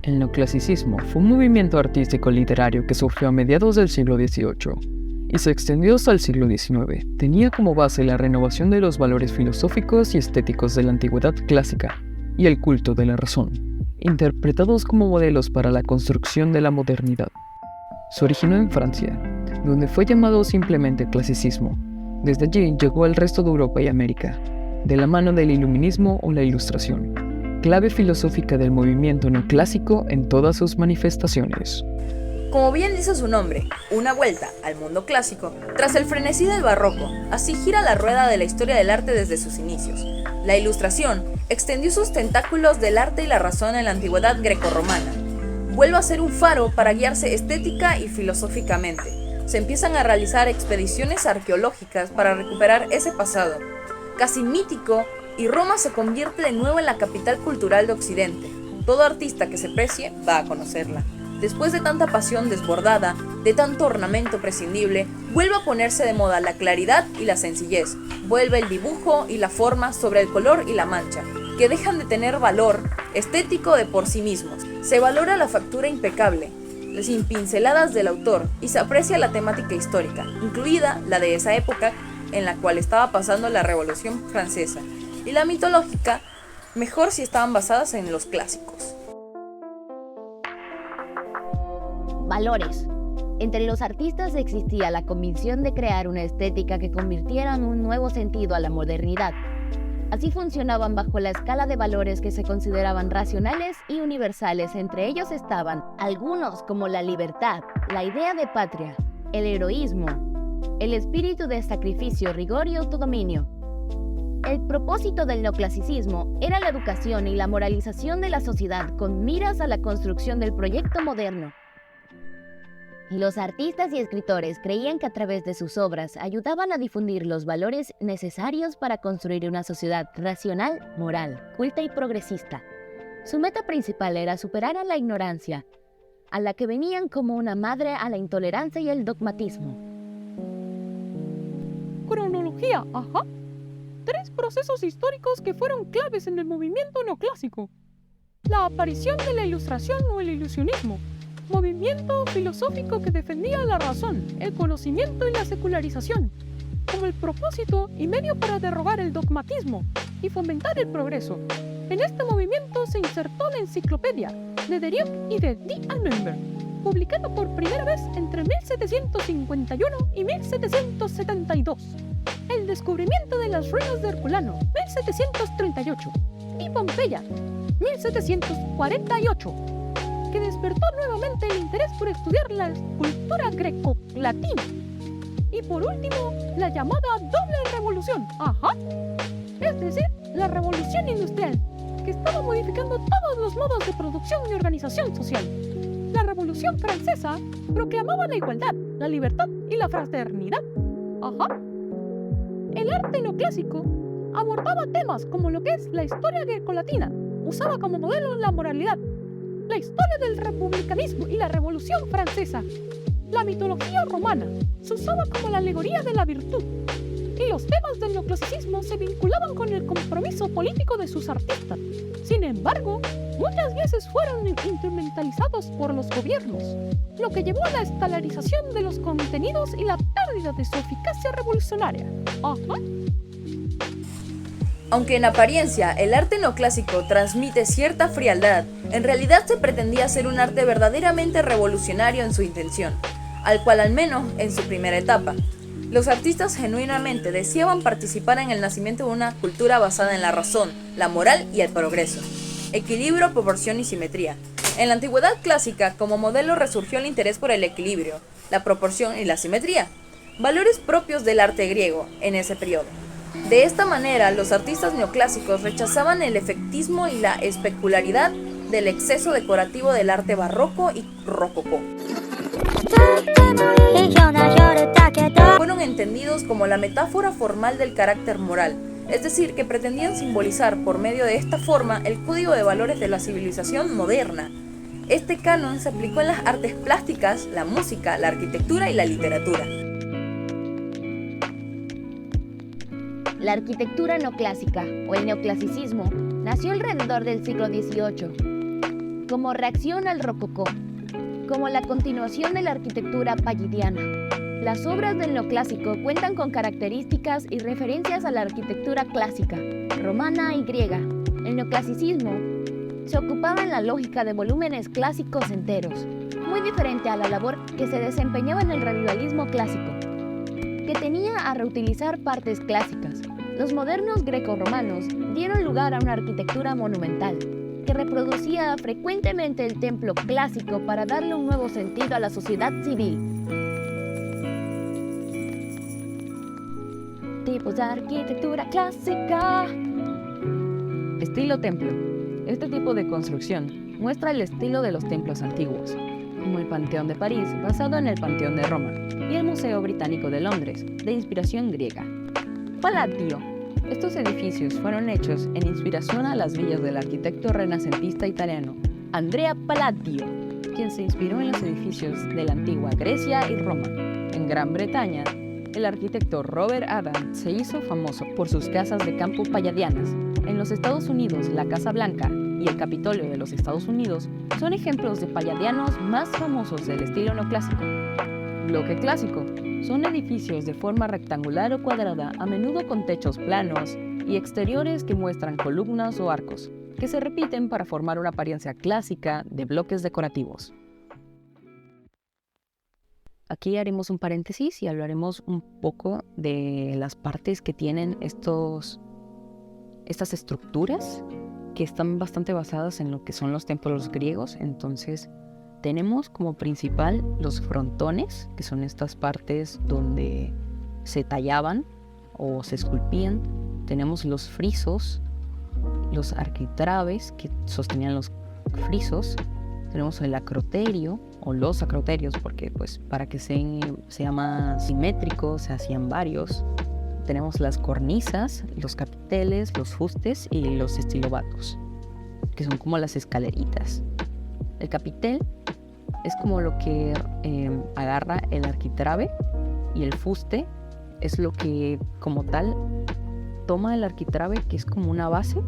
El neoclasicismo fue un movimiento artístico literario que surgió a mediados del siglo XVIII y se extendió hasta el siglo XIX. Tenía como base la renovación de los valores filosóficos y estéticos de la antigüedad clásica y el culto de la razón, interpretados como modelos para la construcción de la modernidad. Se originó en Francia, donde fue llamado simplemente clasicismo. Desde allí llegó al resto de Europa y América, de la mano del iluminismo o la ilustración, clave filosófica del movimiento neoclásico en todas sus manifestaciones. Como bien dice su nombre, una vuelta al mundo clásico, tras el frenesí del barroco, así gira la rueda de la historia del arte desde sus inicios. La ilustración extendió sus tentáculos del arte y la razón en la antigüedad grecorromana. Vuelve a ser un faro para guiarse estética y filosóficamente. Se empiezan a realizar expediciones arqueológicas para recuperar ese pasado, casi mítico, y Roma se convierte de nuevo en la capital cultural de Occidente. Todo artista que se precie va a conocerla. Después de tanta pasión desbordada, de tanto ornamento prescindible, vuelve a ponerse de moda la claridad y la sencillez. Vuelve el dibujo y la forma sobre el color y la mancha, que dejan de tener valor estético de por sí mismos. Se valora la factura impecable, sin pinceladas del autor, y se aprecia la temática histórica, incluida la de esa época en la cual estaba pasando la Revolución Francesa, y la mitológica, mejor si estaban basadas en los clásicos. Valores. Entre los artistas existía la convicción de crear una estética que convirtiera en un nuevo sentido a la modernidad. Así funcionaban bajo la escala de valores que se consideraban racionales y universales. Entre ellos estaban algunos como la libertad, la idea de patria, el heroísmo, el espíritu de sacrificio, rigor y autodominio. El propósito del neoclasicismo era la educación y la moralización de la sociedad con miras a la construcción del proyecto moderno. Los artistas y escritores creían que a través de sus obras ayudaban a difundir los valores necesarios para construir una sociedad racional, moral, culta y progresista. Su meta principal era superar a la ignorancia, a la que venían como una madre a la intolerancia y el dogmatismo. Cronología, ajá. 3 procesos históricos que fueron claves en el movimiento neoclásico. La aparición de la ilustración o el ilusionismo, movimiento filosófico que defendía la razón, el conocimiento y la secularización, como el propósito y medio para derrogar el dogmatismo y fomentar el progreso. En este movimiento se insertó la enciclopedia de Derieux y de D'Alembert, publicada por primera vez entre 1751 y 1772. El descubrimiento de las ruinas de Herculano, 1738, y Pompeya, 1748, que despertó nuevamente el interés por estudiar la cultura greco-latina. Y por último, la llamada doble revolución, es decir, la revolución industrial, que estaba modificando todos los modos de producción y organización social. La Revolución Francesa proclamaba la igualdad, la libertad y la fraternidad. El arte neoclásico abordaba temas como lo que es la historia grecolatina, usaba como modelo la moralidad, la historia del republicanismo y la Revolución Francesa, la mitología romana, se usaba como la alegoría de la virtud, y los temas del neoclasicismo se vinculaban con el compromiso político de sus artistas. Sin embargo, muchas veces fueron instrumentalizados por los gobiernos, lo que llevó a la estalarización de los contenidos y la pérdida de su eficacia revolucionaria. Aunque en apariencia el arte neoclásico transmite cierta frialdad, en realidad se pretendía ser un arte verdaderamente revolucionario en su intención, al cual al menos en su primera etapa. Los artistas genuinamente deseaban participar en el nacimiento de una cultura basada en la razón, la moral y el progreso. Equilibrio, proporción y simetría. En la antigüedad clásica, como modelo resurgió el interés por el equilibrio, la proporción y la simetría, valores propios del arte griego en ese periodo. De esta manera, los artistas neoclásicos rechazaban el efectismo y la especularidad del exceso decorativo del arte barroco y rococó. Fueron entendidos como la metáfora formal del carácter moral, es decir, que pretendían simbolizar por medio de esta forma el código de valores de la civilización moderna. Este canon se aplicó en las artes plásticas, la música, la arquitectura y la literatura. La arquitectura neoclásica, o el neoclasicismo, nació alrededor del siglo XVIII. como reacción al rococó, como la continuación de la arquitectura pallidiana. Las obras del neoclásico cuentan con características y referencias a la arquitectura clásica, romana y griega. El neoclasicismo se ocupaba en la lógica de volúmenes clásicos enteros, muy diferente a la labor que se desempeñaba en el revivalismo clásico, que tenía a reutilizar partes clásicas. Los modernos greco-romanos dieron lugar a una arquitectura monumental, que reproducía frecuentemente el templo clásico para darle un nuevo sentido a la sociedad civil. Tipos de arquitectura clásica. Estilo templo. Este tipo de construcción muestra el estilo de los templos antiguos, como el Panteón de París, basado en el Panteón de Roma, y el Museo Británico de Londres, de inspiración griega. Palladio. Estos edificios fueron hechos en inspiración a las villas del arquitecto renacentista italiano Andrea Palladio, quien se inspiró en los edificios de la antigua Grecia y Roma. En Gran Bretaña, el arquitecto Robert Adam se hizo famoso por sus casas de campo palladianas. En los Estados Unidos, la Casa Blanca y el Capitolio de los Estados Unidos son ejemplos de palladianos más famosos del estilo neoclásico. Bloque clásico. Son edificios de forma rectangular o cuadrada, a menudo con techos planos y exteriores que muestran columnas o arcos, que se repiten para formar una apariencia clásica de bloques decorativos. Aquí haremos un paréntesis y hablaremos un poco de las partes que tienen estas estructuras que están bastante basadas en lo que son los templos griegos. Entonces tenemos como principal los frontones, que son estas partes donde se tallaban o se esculpían. Tenemos los frisos, los arquitrabes que sostenían los frisos. Tenemos el acroterio o los acroterios, porque pues para que sea más simétrico se hacían varios. Tenemos las cornisas, los capiteles, los fustes y los estilobatos, que son como las escaleritas. El capitel es como lo que agarra el arquitrabe, y el fuste es lo que como tal toma el arquitrabe, que es como una base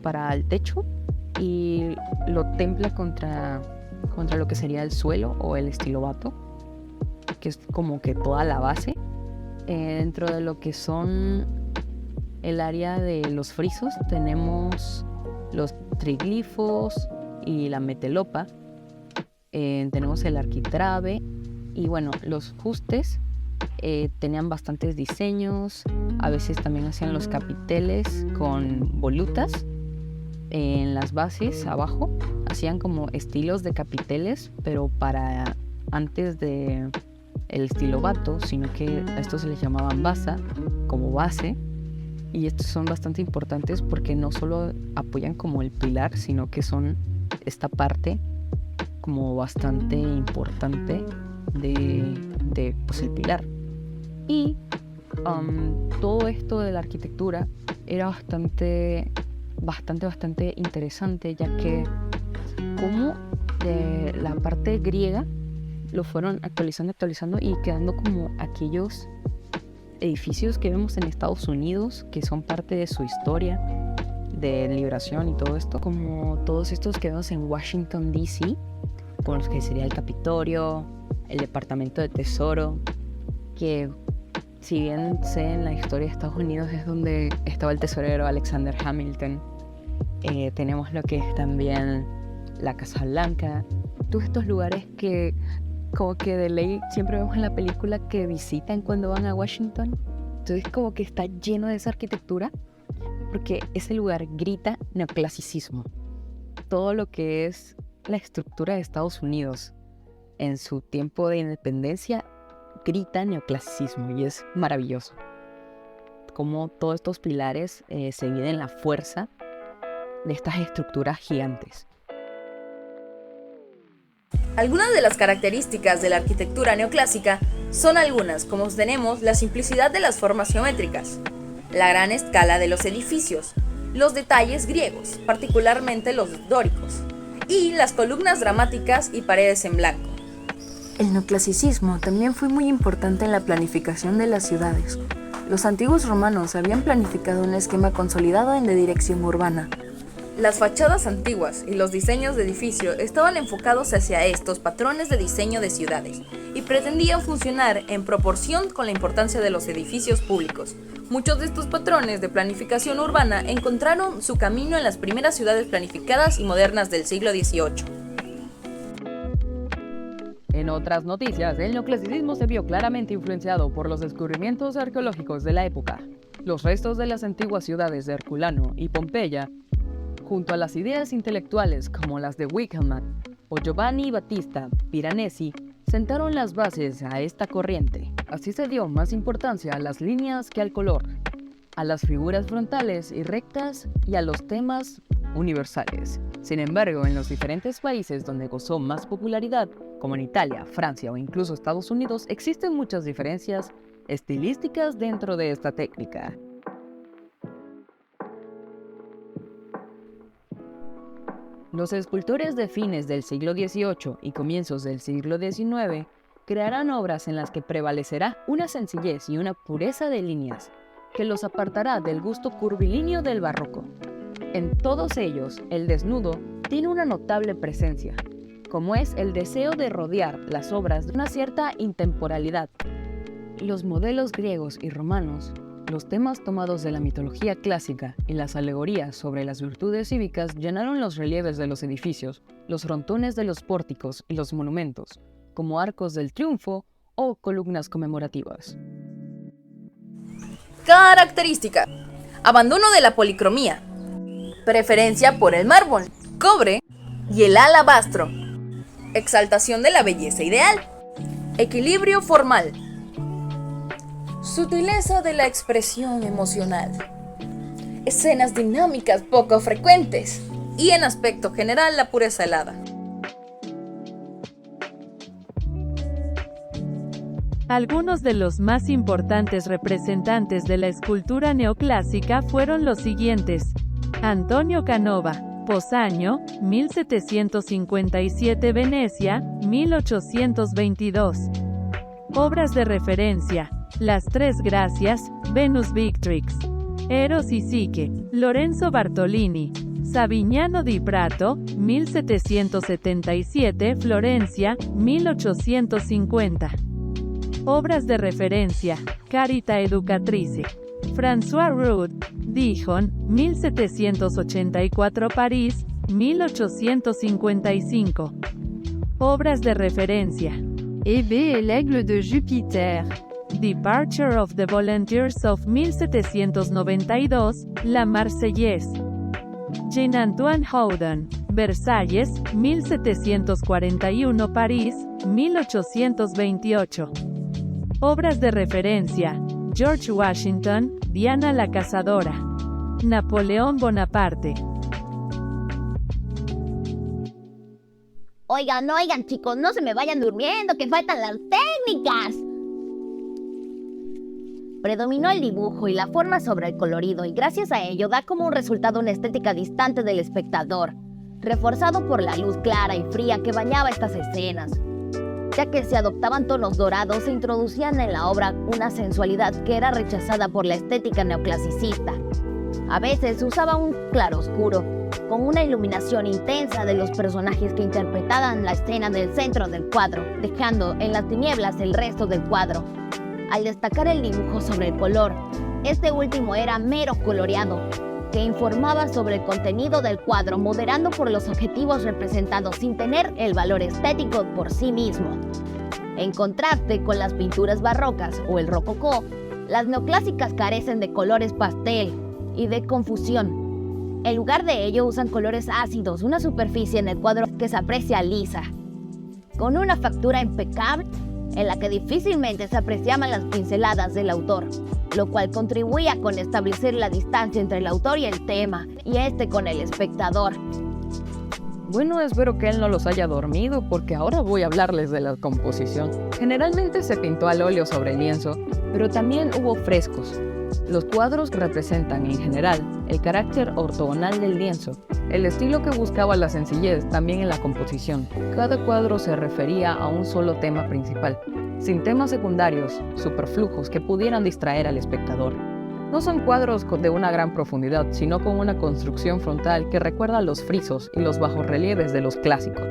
para el techo, y lo templa contra lo que sería el suelo o el estilobato, que es como que toda la base. Dentro de lo que son el área de los frisos tenemos los triglifos y la metelopa. Tenemos el arquitrabe y bueno, los fustes tenían bastantes diseños. A veces también hacían los capiteles con volutas en las bases abajo. Hacían como estilos de capiteles, pero para antes de el estilobato, sino que a estos se les llamaban basa, como base. Y estos son bastante importantes porque no solo apoyan como el pilar, sino que son esta parte como bastante importante de pues el pilar. Y todo esto de la arquitectura era bastante interesante, ya que como de la parte griega lo fueron actualizando y quedando como aquellos edificios que vemos en Estados Unidos, que son parte de su historia de liberación y todo esto, como todos estos que vemos en Washington, D.C., con los que sería el Capitolio, el Departamento de Tesoro, que si bien sé en la historia de Estados Unidos es donde estaba el tesorero Alexander Hamilton. Tenemos lo que es también la Casa Blanca, todos estos lugares que como que de ley siempre vemos en la película que visitan cuando van a Washington. Entonces como que está lleno de esa arquitectura, porque ese lugar grita neoclasicismo. Todo lo que es la estructura de Estados Unidos en su tiempo de independencia grita neoclasicismo, y es maravilloso como todos estos pilares se miden la fuerza de estas estructuras gigantes. Algunas de las características de la arquitectura neoclásica son algunas, como tenemos la simplicidad de las formas geométricas, la gran escala de los edificios, los detalles griegos, particularmente los dóricos, y las columnas dramáticas y paredes en blanco. El neoclasicismo también fue muy importante en la planificación de las ciudades. Los antiguos romanos habían planificado un esquema consolidado en la dirección urbana. Las fachadas antiguas y los diseños de edificio estaban enfocados hacia estos patrones de diseño de ciudades y pretendían funcionar en proporción con la importancia de los edificios públicos. Muchos de estos patrones de planificación urbana encontraron su camino en las primeras ciudades planificadas y modernas del siglo XVIII. En otras noticias, el neoclasicismo se vio claramente influenciado por los descubrimientos arqueológicos de la época. Los restos de las antiguas ciudades de Herculano y Pompeya, junto a las ideas intelectuales como las de Winckelmann o Giovanni Battista Piranesi, sentaron las bases a esta corriente. Así se dio más importancia a las líneas que al color, a las figuras frontales y rectas y a los temas universales. Sin embargo, en los diferentes países donde gozó más popularidad, como en Italia, Francia o incluso Estados Unidos, existen muchas diferencias estilísticas dentro de esta técnica. Los escultores de fines del siglo XVIII y comienzos del siglo XIX crearán obras en las que prevalecerá una sencillez y una pureza de líneas que los apartará del gusto curvilíneo del barroco. En todos ellos, el desnudo tiene una notable presencia, como es el deseo de rodear las obras de una cierta intemporalidad. Los modelos griegos y romanos, los temas tomados de la mitología clásica y las alegorías sobre las virtudes cívicas llenaron los relieves de los edificios, los frontones de los pórticos y los monumentos, como arcos del triunfo o columnas conmemorativas. Característica: abandono de la policromía, preferencia por el mármol, cobre y el alabastro, exaltación de la belleza ideal, equilibrio formal, sutileza de la expresión emocional, escenas dinámicas poco frecuentes y en aspecto general la pureza helada. Algunos de los más importantes representantes de la escultura neoclásica fueron los siguientes: Antonio Canova, Posaño, 1757, Venecia, 1822. Obras de referencia: Las Tres Gracias, Venus Victrix, Eros y Psique, Lorenzo Bartolini, Savignano di Prato, 1777, Florencia, 1850. Obras de referencia: Carita Educatrice, François Rude, Dijon, 1784, París, 1855. Obras de referencia: Hébé et l'Aigle de Jupiter, Departure of the Volunteers of 1792, La Marseillaise. Jean-Antoine Houdon, Versalles, 1741, París, 1828. Obras de referencia: George Washington, Diana la Cazadora, Napoleón Bonaparte. Oigan, chicos, no se me vayan durmiendo, que faltan las técnicas. Predominó el dibujo y la forma sobre el colorido, y gracias a ello da como un resultado una estética distante del espectador, reforzado por la luz clara y fría que bañaba estas escenas. Ya que se adoptaban tonos dorados, se introducían en la obra una sensualidad que era rechazada por la estética neoclasicista. A veces se usaba un claroscuro, con una iluminación intensa de los personajes que interpretaban la escena del centro del cuadro, dejando en las tinieblas el resto del cuadro. Al destacar el dibujo sobre el color, este último era mero coloreado, que informaba sobre el contenido del cuadro, moderando por los objetivos representados sin tener el valor estético por sí mismo. En contraste con las pinturas barrocas o el rococó, las neoclásicas carecen de colores pastel y de confusión. En lugar de ello usan colores ácidos, una superficie en el cuadro que se aprecia lisa, con una factura impecable en la que difícilmente se apreciaban las pinceladas del autor, lo cual contribuía con establecer la distancia entre el autor y el tema, y este con el espectador. Bueno, espero que él no los haya dormido, porque ahora voy a hablarles de la composición. Generalmente se pintó al óleo sobre lienzo, pero también hubo frescos. Los cuadros representan, en general, el carácter ortogonal del lienzo, el estilo que buscaba la sencillez también en la composición. Cada cuadro se refería a un solo tema principal, sin temas secundarios, superflujos que pudieran distraer al espectador. No son cuadros de una gran profundidad, sino con una construcción frontal que recuerda a los frisos y los bajorrelieves de los clásicos.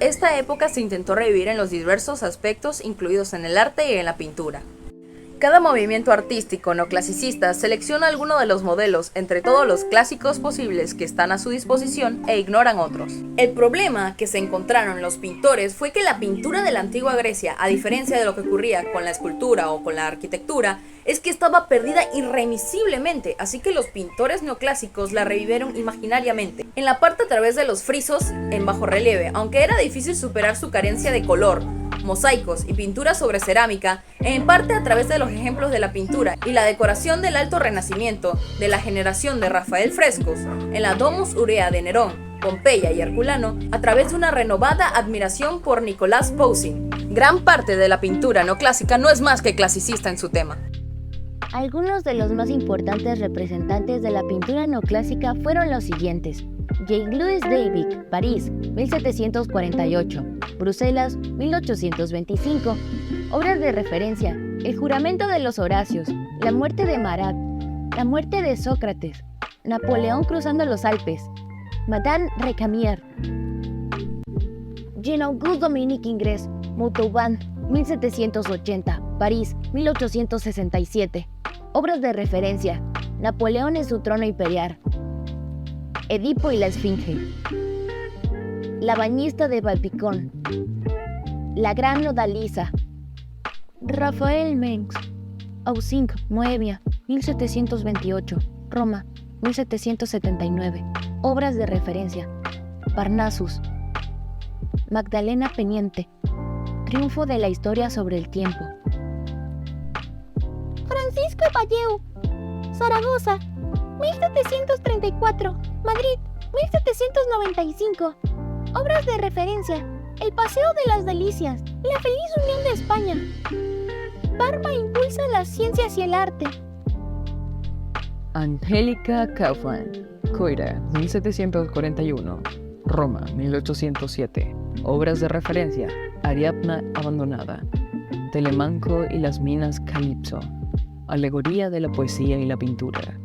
Esta época se intentó revivir en los diversos aspectos incluidos en el arte y en la pintura. Cada movimiento artístico neoclasicista selecciona alguno de los modelos entre todos los clásicos posibles que están a su disposición e ignoran otros. El problema que se encontraron los pintores fue que la pintura de la antigua Grecia, a diferencia de lo que ocurría con la escultura o con la arquitectura, es que estaba perdida irremisiblemente, así que los pintores neoclásicos la revivieron imaginariamente, en la parte a través de los frisos en bajo relieve, aunque era difícil superar su carencia de color, mosaicos y pintura sobre cerámica, en parte a través de los ejemplos de la pintura y la decoración del Alto Renacimiento, de la generación de Rafael Frescos, en la Domus Aurea de Nerón, Pompeya y Herculano, a través de una renovada admiración por Nicolás Poussin. Gran parte de la pintura neoclásica no es más que clasicista en su tema. Algunos de los más importantes representantes de la pintura neoclásica fueron los siguientes: Jean-Louis David, París, 1748, Bruselas, 1825. Obras de referencia: El juramento de los Horacios, La muerte de Marat, La muerte de Sócrates, Napoleón cruzando los Alpes, Madame Recamier, Jean-Auguste Dominique Ingres, Montauban, 1780, París, 1867. Obras de referencia: Napoleón en su trono imperial, Edipo y la Esfinge, La bañista de Balpicón, La gran Nodaliza, Rafael Mengs, Auxinc, Moebia, 1728, Roma, 1779. Obras de referencia: Parnassus, Magdalena Peniente, Triunfo de la historia sobre el tiempo, Francisco Valleu, Zaragoza, 1734, Madrid, 1795. Obras de referencia: El paseo de las delicias, La feliz unión de España, Parma impulsa las ciencias y el arte. Angélica Kaufmann, Coira, 1741, Roma, 1807. Obras de referencia: Ariadna abandonada, Telemanco y las minas Calipso, Alegoría de la poesía y la pintura.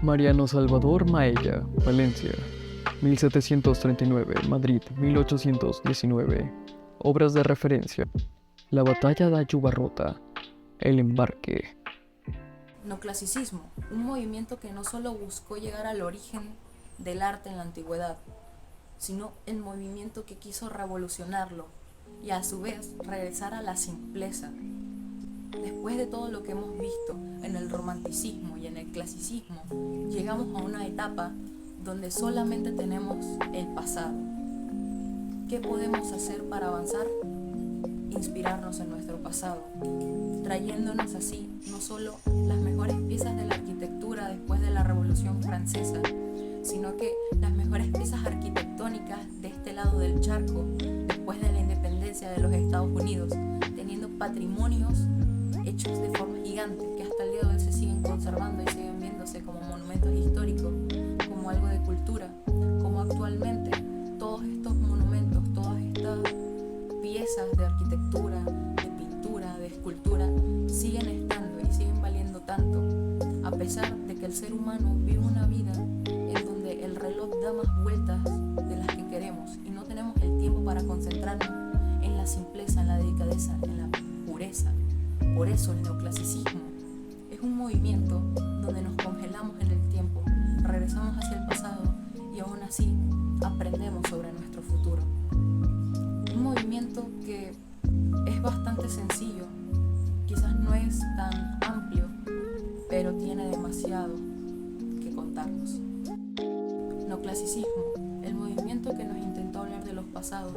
Mariano Salvador Maella, Valencia, 1739, Madrid, 1819. Obras de referencia: La batalla de Ayubarrota, El embarque. Neoclasicismo, un movimiento que no solo buscó llegar al origen del arte en la antigüedad, sino el movimiento que quiso revolucionarlo y a su vez regresar a la simpleza. Después de todo lo que hemos visto en el romanticismo y en el clasicismo, llegamos a una etapa donde solamente tenemos el pasado. ¿Qué podemos hacer para avanzar? Inspirarnos en nuestro pasado, trayéndonos así no solo las mejores piezas de la arquitectura después de la Revolución Francesa, sino que las mejores piezas arquitectónicas de este lado del charco después de la independencia de los Estados Unidos, teniendo patrimonios hechos de forma gigante que hasta el día de hoy se siguen conservando y siguen viéndose como monumentos históricos, como algo de cultura, como actualmente todos estos monumentos, todas estas piezas de arquitectura, de pintura, de escultura siguen estando y siguen valiendo tanto, a pesar de que el ser humano vive una vida en donde el reloj da más vueltas de las que queremos y no tenemos el tiempo para concentrarnos en la simpleza, en la delicadeza, en la pureza. Por eso el neoclasicismo es un movimiento donde nos congelamos en el tiempo, regresamos hacia el pasado y aún así aprendemos sobre nuestro futuro. Un movimiento que es bastante sencillo, quizás no es tan amplio, pero tiene demasiado que contarnos. Neoclasicismo, el movimiento que nos intentó hablar de los pasados,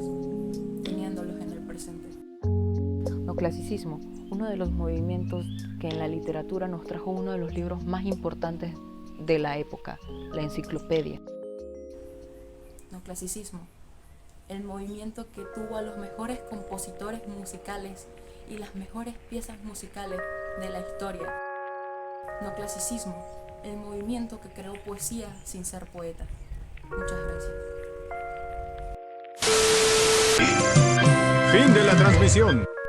teniéndolos en el presente. Neoclasicismo, uno de los movimientos que en la literatura nos trajo uno de los libros más importantes de la época, la Enciclopedia. Neoclasicismo, el movimiento que tuvo a los mejores compositores musicales y las mejores piezas musicales de la historia. Neoclasicismo, el movimiento que creó poesía sin ser poeta. Muchas gracias. Fin de la transmisión.